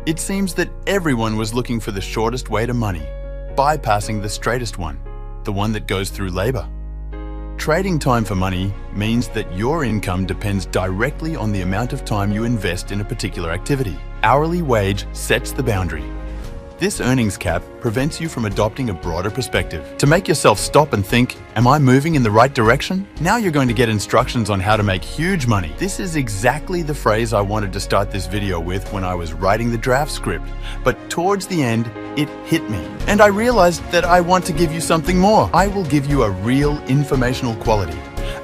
It seems that everyone was looking for the shortest way to money, bypassing the straightest one, the one that goes through labor. Trading time for money means that your income depends directly on the amount of time you invest in a particular activity. Hourly wage sets the boundary. This earnings cap prevents you from adopting a broader perspective. To make yourself stop and think, am I moving in the right direction? Now you're going to get instructions on how to make huge money. This is exactly the phrase I wanted to start this video with when I was writing the draft script. But towards the end, it hit me. And I realized that I want to give you something more. I will give you a real informational quality,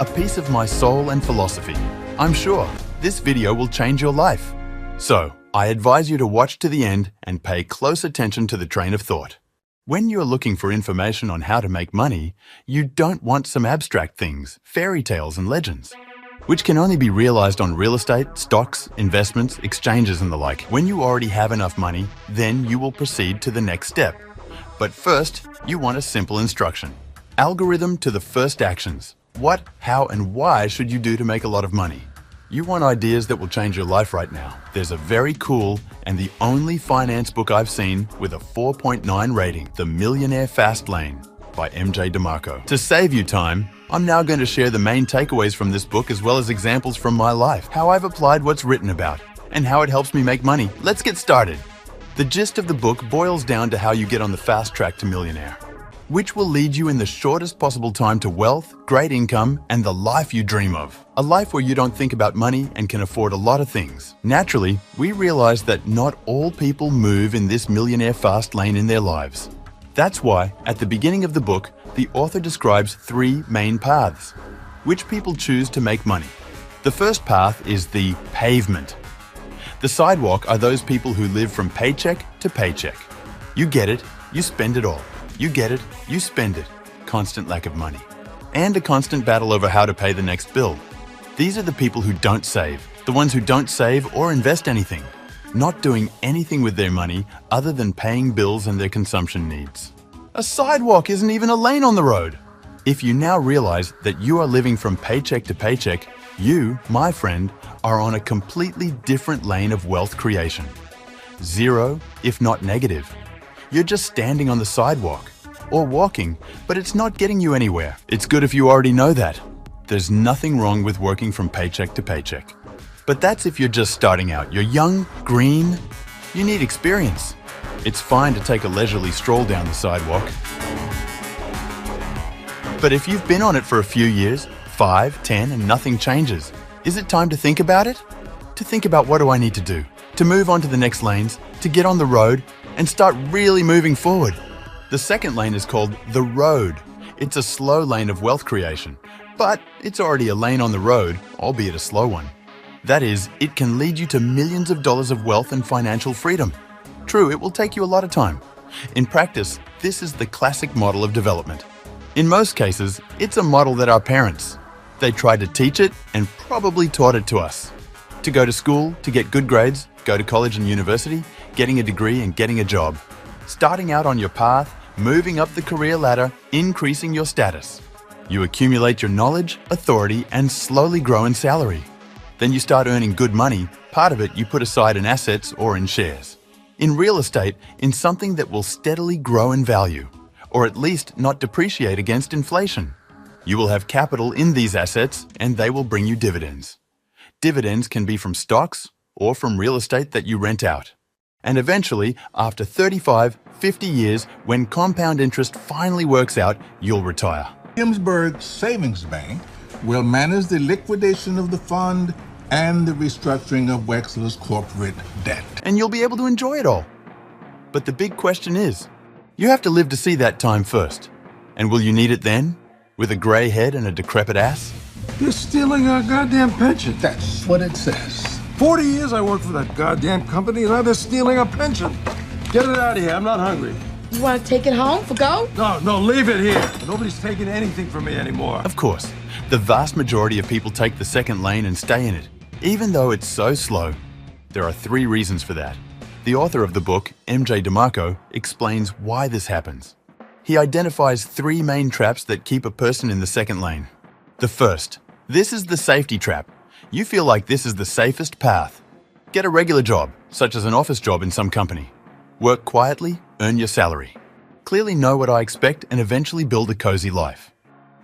a piece of my soul and philosophy. I'm sure this video will change your life. So, I advise you to watch to the end and pay close attention to the train of thought. When you're looking for information on how to make money, you don't want some abstract things, fairy tales and legends, which can only be realized on real estate, stocks, investments, exchanges and the like. When you already have enough money, then you will proceed to the next step. But first, you want a simple instruction. Algorithm to the first actions. What, how and why should you do to make a lot of money? You want ideas that will change your life right now. There's a very cool and the only finance book I've seen with a 4.9 rating, The Millionaire Fast Lane by MJ DeMarco. To save you time, I'm now going to share the main takeaways from this book as well as examples from my life, how I've applied what's written about, and how it helps me make money. Let's get started. The gist of the book boils down to how you get on the fast track to millionaire, which will lead you in the shortest possible time to wealth, great income, and the life you dream of. A life where you don't think about money and can afford a lot of things. Naturally, we realize that not all people move in this millionaire fast lane in their lives. That's why, at the beginning of the book, the author describes 3 main paths, which people choose to make money. The first path is the pavement. The sidewalk are those people who live from paycheck to paycheck. You get it, you spend it all. You get it, you spend it. Constant lack of money. And a constant battle over how to pay the next bill. These are the people who don't save, the ones who don't save or invest anything, not doing anything with their money other than paying bills and their consumption needs. A sidewalk isn't even a lane on the road. If you now realize that you are living from paycheck to paycheck, you, my friend, are on a completely different lane of wealth creation. Zero, if not negative. You're just standing on the sidewalk or walking, but it's not getting you anywhere. It's good if you already know that. There's nothing wrong with working from paycheck to paycheck. But that's if you're just starting out. You're young, green, you need experience. It's fine to take a leisurely stroll down the sidewalk. But if you've been on it for a few years, 5, 10, and nothing changes, is it time to think about it? To think about what do I need to do? To move on to the next lanes, to get on the road, and start really moving forward. The second lane is called the road. It's a slow lane of wealth creation, but it's already a lane on the road, albeit a slow one. That is, it can lead you to millions of dollars of wealth and financial freedom. True, it will take you a lot of time. In practice, this is the classic model of development. In most cases, it's a model that our parents, they tried to teach it and probably taught it to us. To go to school, to get good grades, go to college and university, getting a degree and getting a job. Starting out on your path, moving up the career ladder, increasing your status. You accumulate your knowledge, authority, and slowly grow in salary. Then you start earning good money. Part of it you put aside in assets or in shares. In real estate, in something that will steadily grow in value, or at least not depreciate against inflation. You will have capital in these assets and they will bring you dividends. Dividends can be from stocks or from real estate that you rent out. And eventually, after 35, 50 years, when compound interest finally works out, you'll retire. Williamsburg Savings Bank will manage the liquidation of the fund and the restructuring of Wexler's corporate debt. And you'll be able to enjoy it all. But the big question is, you have to live to see that time first. And will you need it then? With a grey head and a decrepit ass? You're stealing our goddamn pension. That's what it says. 40 years I worked for that goddamn company, and now they're stealing our pension. Get it out of here. I'm not hungry. You want to take it home for go? No, leave it here. Nobody's taking anything from me anymore. Of course, the vast majority of people take the second lane and stay in it, even though it's so slow. There are 3 reasons for that. The author of the book, MJ DeMarco, explains why this happens. He identifies 3 main traps that keep a person in the second lane. The first, this is the safety trap. You feel like this is the safest path. Get a regular job, such as an office job in some company. Work quietly, earn your salary. Clearly know what I expect and eventually build a cozy life.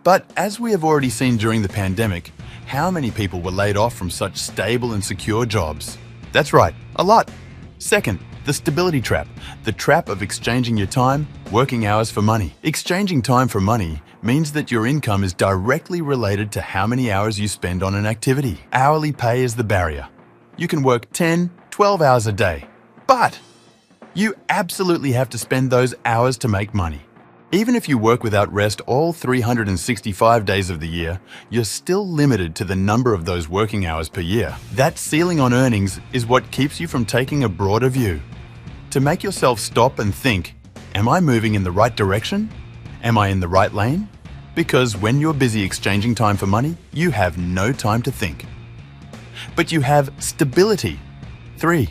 But as we have already seen during the pandemic, how many people were laid off from such stable and secure jobs? That's right, a lot. Second, the stability trap, the trap of exchanging your time, working hours for money. Exchanging time for money means that your income is directly related to how many hours you spend on an activity. Hourly pay is the barrier. You can work 10, 12 hours a day, but you absolutely have to spend those hours to make money. Even if you work without rest all 365 days of the year, you're still limited to the number of those working hours per year. That ceiling on earnings is what keeps you from taking a broader view. To make yourself stop and think, am I moving in the right direction? Am I in the right lane? Because when you're busy exchanging time for money, you have no time to think. But you have stability. 3.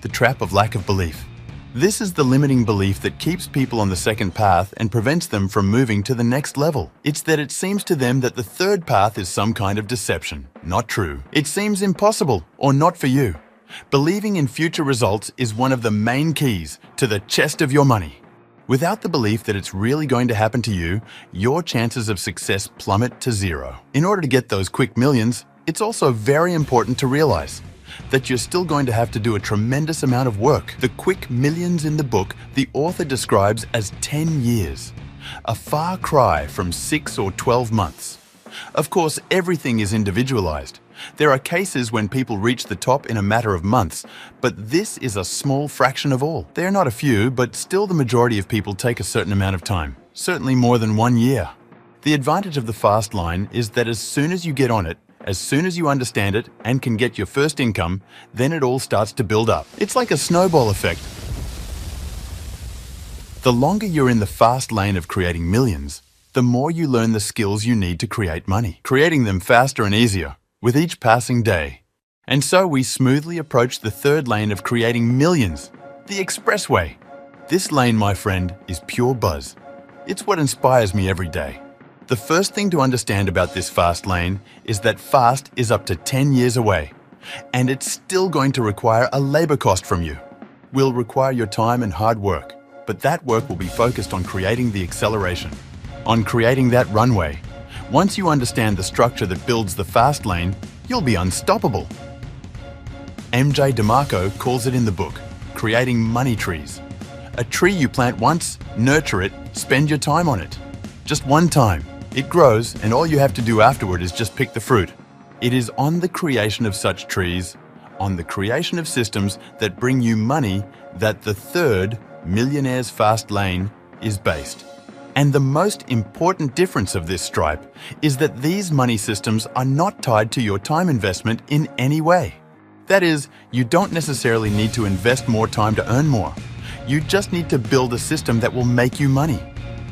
The trap of lack of belief. This is the limiting belief that keeps people on the second path and prevents them from moving to the next level. It's that it seems to them that the third path is some kind of deception. Not true. It seems impossible or not for you. Believing in future results is one of the main keys to the chest of your money. Without the belief that it's really going to happen to you, your chances of success plummet to zero. In order to get those quick millions, it's also very important to realize that you're still going to have to do a tremendous amount of work. The quick millions in the book, the author describes as 10 years, a far cry from 6 or 12 months. Of course, everything is individualized. There are cases when people reach the top in a matter of months, but this is a small fraction of all. They're not a few, but still the majority of people take a certain amount of time, certainly more than 1 year. The advantage of the fast line is that as soon as you get on it, as soon as you understand it and can get your first income, then it all starts to build up. It's like a snowball effect. The longer you're in the fast lane of creating millions, the more you learn the skills you need to create money, creating them faster and easier with each passing day. And so we smoothly approach the third lane of creating millions, the Expressway. This lane, my friend, is pure buzz. It's what inspires me every day. The first thing to understand about this fast lane is that fast is up to 10 years away, and it's still going to require a labor cost from you. Will require your time and hard work, but that work will be focused on creating the acceleration, on creating that runway. Once you understand the structure that builds the fast lane, you'll be unstoppable. MJ DeMarco calls it in the book, creating money trees. A tree you plant once, nurture it, spend your time on it. Just one time. It grows, and all you have to do afterward is just pick the fruit. It is on the creation of such trees, on the creation of systems that bring you money, that the third, millionaire's fast lane, is based. And the most important difference of this stripe is that these money systems are not tied to your time investment in any way. That is, you don't necessarily need to invest more time to earn more. You just need to build a system that will make you money.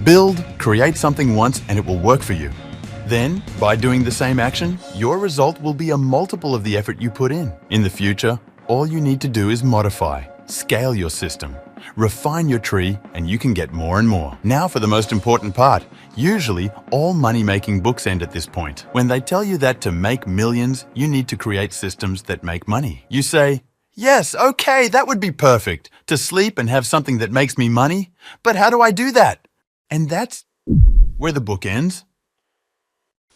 Build, create something once and it will work for you. Then, by doing the same action, your result will be a multiple of the effort you put in. In the future, all you need to do is modify, scale your system, refine your tree, and you can get more and more. Now for the most important part. Usually, all money-making books end at this point. When they tell you that to make millions, you need to create systems that make money. You say, yes, okay, that would be perfect, to sleep and have something that makes me money. But how do I do that? And that's where the book ends.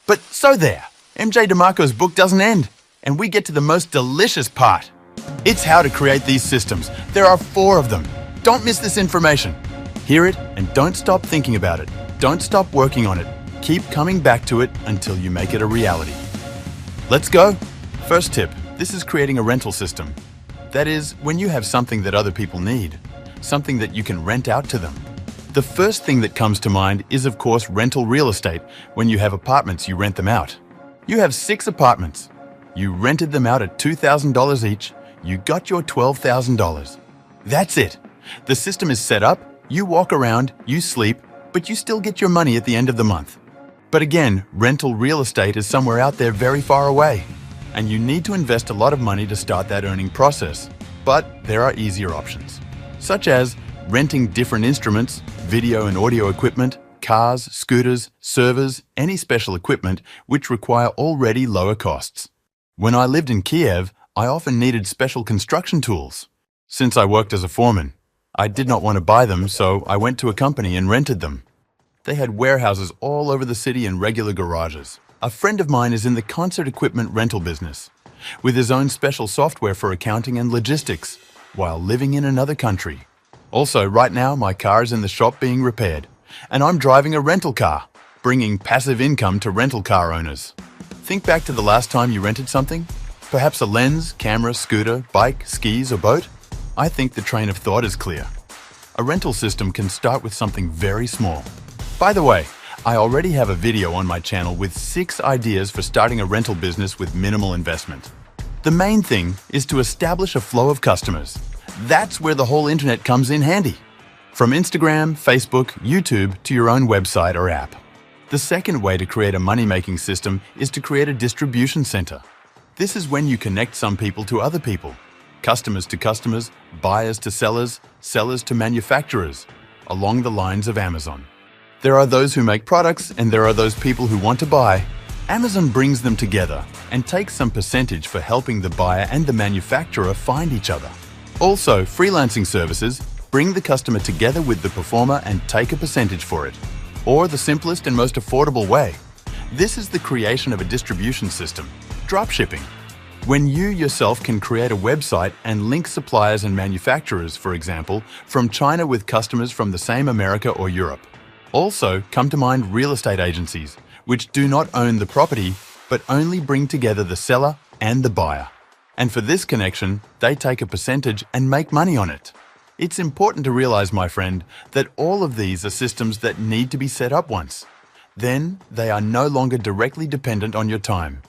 But so there, MJ DeMarco's book doesn't end, and we get to the most delicious part. It's how to create these systems. There are 4 of them. Don't miss this information. Hear it and don't stop thinking about it. Don't stop working on it. Keep coming back to it until you make it a reality. Let's go. First tip, this is creating a rental system. That is, when you have something that other people need, something that you can rent out to them. The first thing that comes to mind is, of course, rental real estate. When you have apartments, you rent them out. You have 6 apartments. You rented them out at $2,000 each. You got your $12,000. That's it. The system is set up, you walk around, you sleep, but you still get your money at the end of the month. But again, rental real estate is somewhere out there very far away, and you need to invest a lot of money to start that earning process. But there are easier options, such as renting different instruments, video and audio equipment, cars, scooters, servers, any special equipment which require already lower costs. When I lived in Kiev, I often needed special construction tools. Since I worked as a foreman, I did not want to buy them, so I went to a company and rented them. They had warehouses all over the city and regular garages. A friend of mine is in the concert equipment rental business, with his own special software for accounting and logistics, while living in another country. Also, right now, my car is in the shop being repaired, and I'm driving a rental car, bringing passive income to rental car owners. Think back to the last time you rented something? Perhaps a lens, camera, scooter, bike, skis, or boat? I think the train of thought is clear. A rental system can start with something very small. By the way, I already have a video on my channel with 6 ideas for starting a rental business with minimal investment. The main thing is to establish a flow of customers. That's where the whole internet comes in handy. From Instagram, Facebook, YouTube to your own website or app. The second way to create a money-making system is to create a distribution center. This is when you connect some people to other people, customers to customers, buyers to sellers, sellers to manufacturers, along the lines of Amazon. There are those who make products and there are those people who want to buy. Amazon brings them together and takes some percentage for helping the buyer and the manufacturer find each other. Also, freelancing services bring the customer together with the performer and take a percentage for it. Or the simplest and most affordable way. This is the creation of a distribution system, dropshipping. When you yourself can create a website and link suppliers and manufacturers, for example, from China with customers from the same America or Europe. Also, come to mind real estate agencies, which do not own the property, but only bring together the seller and the buyer. And for this connection, they take a percentage and make money on it. It's important to realize, my friend, that all of these are systems that need to be set up once. Then, they are no longer directly dependent on your time.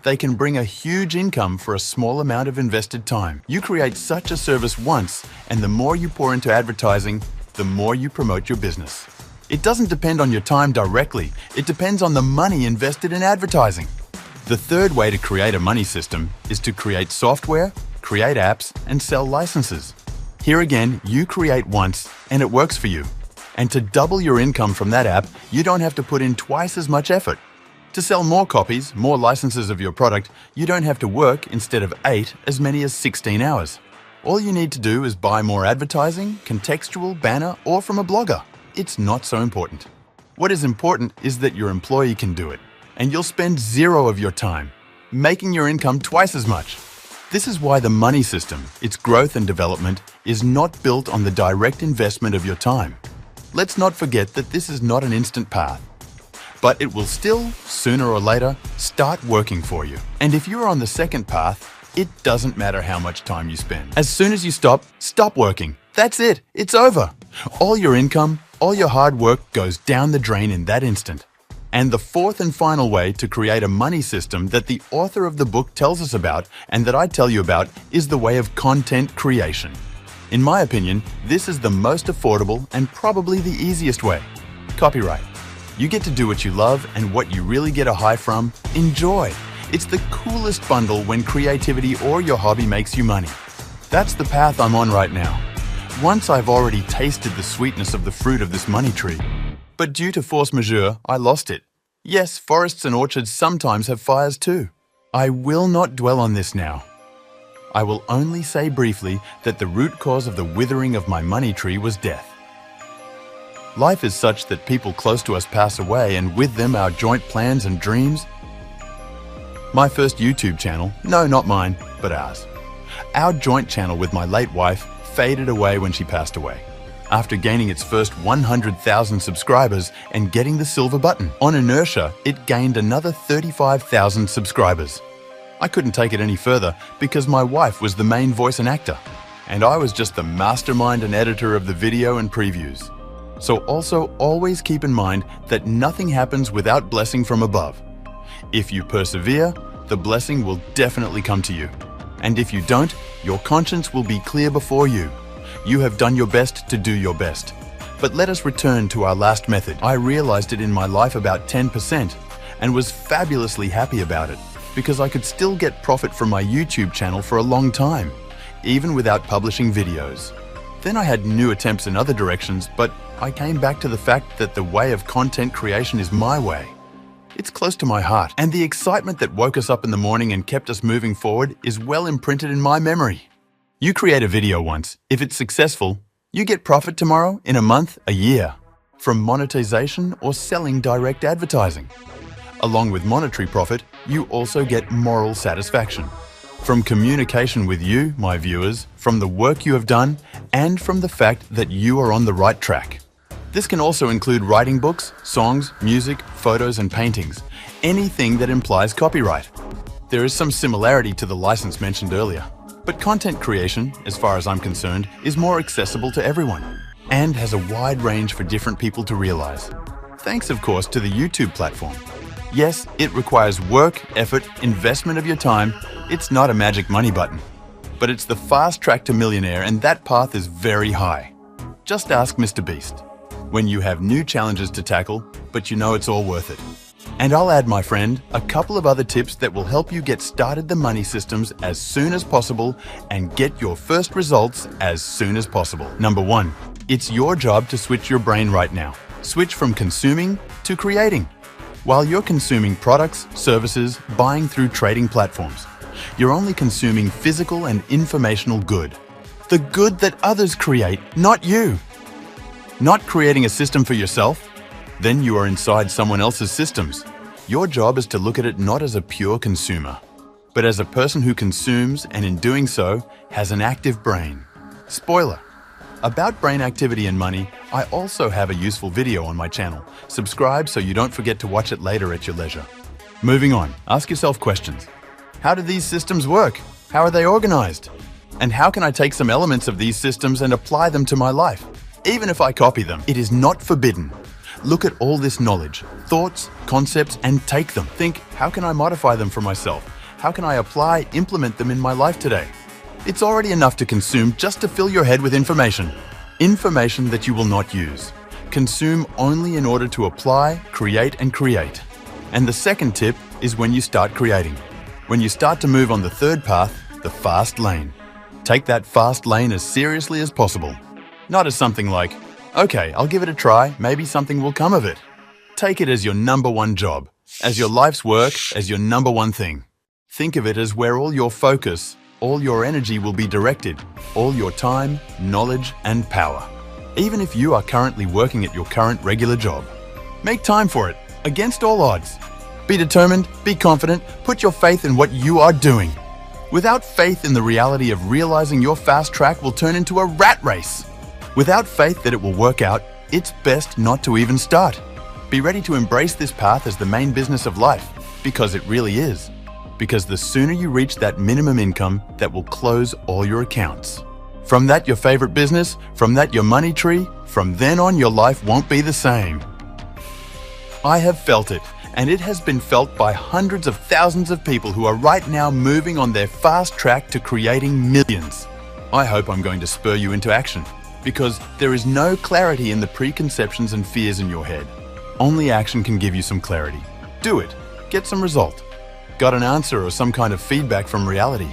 They can bring a huge income for a small amount of invested time. You create such a service once, and the more you pour into advertising, the more you promote your business. It doesn't depend on your time directly, it depends on the money invested in advertising. The third way to create a money system is to create software, create apps, and sell licenses. Here again, you create once, and it works for you. And to double your income from that app, you don't have to put in twice as much effort. To sell more copies, more licenses of your product, you don't have to work, instead of 8, as many as 16 hours. All you need to do is buy more advertising, contextual, banner, or from a blogger. It's not so important. What is important is that your employee can do it, and you'll spend 0 of your time, making your income twice as much. This is why the money system, its growth and development, is not built on the direct investment of your time. Let's not forget that this is not an instant path, but it will still, sooner or later, start working for you. And if you're on the second path, it doesn't matter how much time you spend. As soon as you stop working. That's it, it's over. All your income, all your hard work goes down the drain in that instant. And the fourth and final way to create a money system that the author of the book tells us about and that I tell you about is the way of content creation. In my opinion, this is the most affordable and probably the easiest way. Copyright. You get to do what you love, and what you really get a high from, enjoy. It's the coolest bundle when creativity or your hobby makes you money. That's the path I'm on right now. Once I've already tasted the sweetness of the fruit of this money tree. But due to force majeure, I lost it. Yes, forests and orchards sometimes have fires too. I will not dwell on this now. I will only say briefly that the root cause of the withering of my money tree was death. Life is such that people close to us pass away, and with them our joint plans and dreams. My first YouTube channel, no, not mine, but ours. Our joint channel with my late wife faded away when she passed away, after gaining its first 100,000 subscribers and getting the silver button. On inertia, it gained another 35,000 subscribers. I couldn't take it any further because my wife was the main voice and actor, and I was just the mastermind and editor of the video and previews. So also always keep in mind that nothing happens without blessing from above. If you persevere, the blessing will definitely come to you. And if you don't, your conscience will be clear before you. You have done your best to do your best. But let us return to our last method. I realized it in my life about 10% and was fabulously happy about it because I could still get profit from my YouTube channel for a long time, even without publishing videos. Then I had new attempts in other directions, but I came back to the fact that the way of content creation is my way. It's close to my heart, and the excitement that woke us up in the morning and kept us moving forward is well imprinted in my memory. You create a video once. If it's successful, you get profit tomorrow, in a month, a year, from monetization or selling direct advertising. Along with monetary profit, you also get moral satisfaction. From communication with you, my viewers, from the work you have done, and from the fact that you are on the right track. This can also include writing books, songs, music, photos, and paintings, anything that implies copyright. There is some similarity to the license mentioned earlier, but content creation, as far as I'm concerned, is more accessible to everyone and has a wide range for different people to realize. Thanks, of course, to the YouTube platform. Yes, it requires work, effort, investment of your time. It's not a magic money button, but it's the fast track to millionaire, and that path is very high. Just ask Mr. Beast. When you have new challenges to tackle, but you know it's all worth it. And I'll add, my friend, a couple of other tips that will help you get started the money systems as soon as possible and get your first results as soon as possible. Number 1, it's your job to switch your brain right now. Switch from consuming to creating. While you're consuming products, services, buying through trading platforms, you're only consuming physical and informational good. The good that others create, not you. Not creating a system for yourself? Then you are inside someone else's systems. Your job is to look at it not as a pure consumer, but as a person who consumes and in doing so has an active brain. Spoiler. About brain activity and money, I also have a useful video on my channel. Subscribe so you don't forget to watch it later at your leisure. Moving on, ask yourself questions. How do these systems work? How are they organized? And how can I take some elements of these systems and apply them to my life? Even if I copy them, it is not forbidden. Look at all this knowledge, thoughts, concepts, and take them. Think, how can I modify them for myself? How can I implement them in my life today? It's already enough to consume just to fill your head with information. Information that you will not use. Consume only in order to apply, create, and create. And the second tip is when you start creating. When you start to move on the third path, the fast lane. Take that fast lane as seriously as possible. Not as something like, okay, I'll give it a try, maybe something will come of it. Take it as your number one job, as your life's work, as your number one thing. Think of it as where all your focus, all your energy will be directed, all your time, knowledge, and power. Even if you are currently working at your current regular job. Make time for it, against all odds. Be determined, be confident, put your faith in what you are doing. Without faith in the reality of realizing your fast track will turn into a rat race. Without faith that it will work out, it's best not to even start. Be ready to embrace this path as the main business of life, because it really is. Because the sooner you reach that minimum income, that will close all your accounts. From that your favorite business, from that your money tree, from then on your life won't be the same. I have felt it, and it has been felt by hundreds of thousands of people who are right now moving on their fast track to creating millions. I hope I'm going to spur you into action, because there is no clarity in the preconceptions and fears in your head. Only action can give you some clarity. Do it. Get some result. Got an answer or some kind of feedback from reality.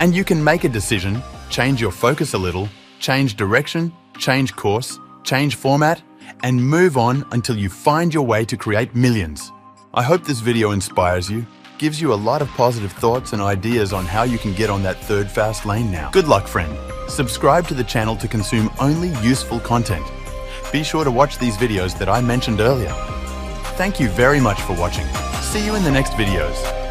And you can make a decision, change your focus a little, change direction, change course, change format, and move on until you find your way to create millions. I hope this video inspires you, gives you a lot of positive thoughts and ideas on how you can get on that third fast lane now. Good luck, friend. Subscribe to the channel to consume only useful content. Be sure to watch these videos that I mentioned earlier. Thank you very much for watching. See you in the next videos.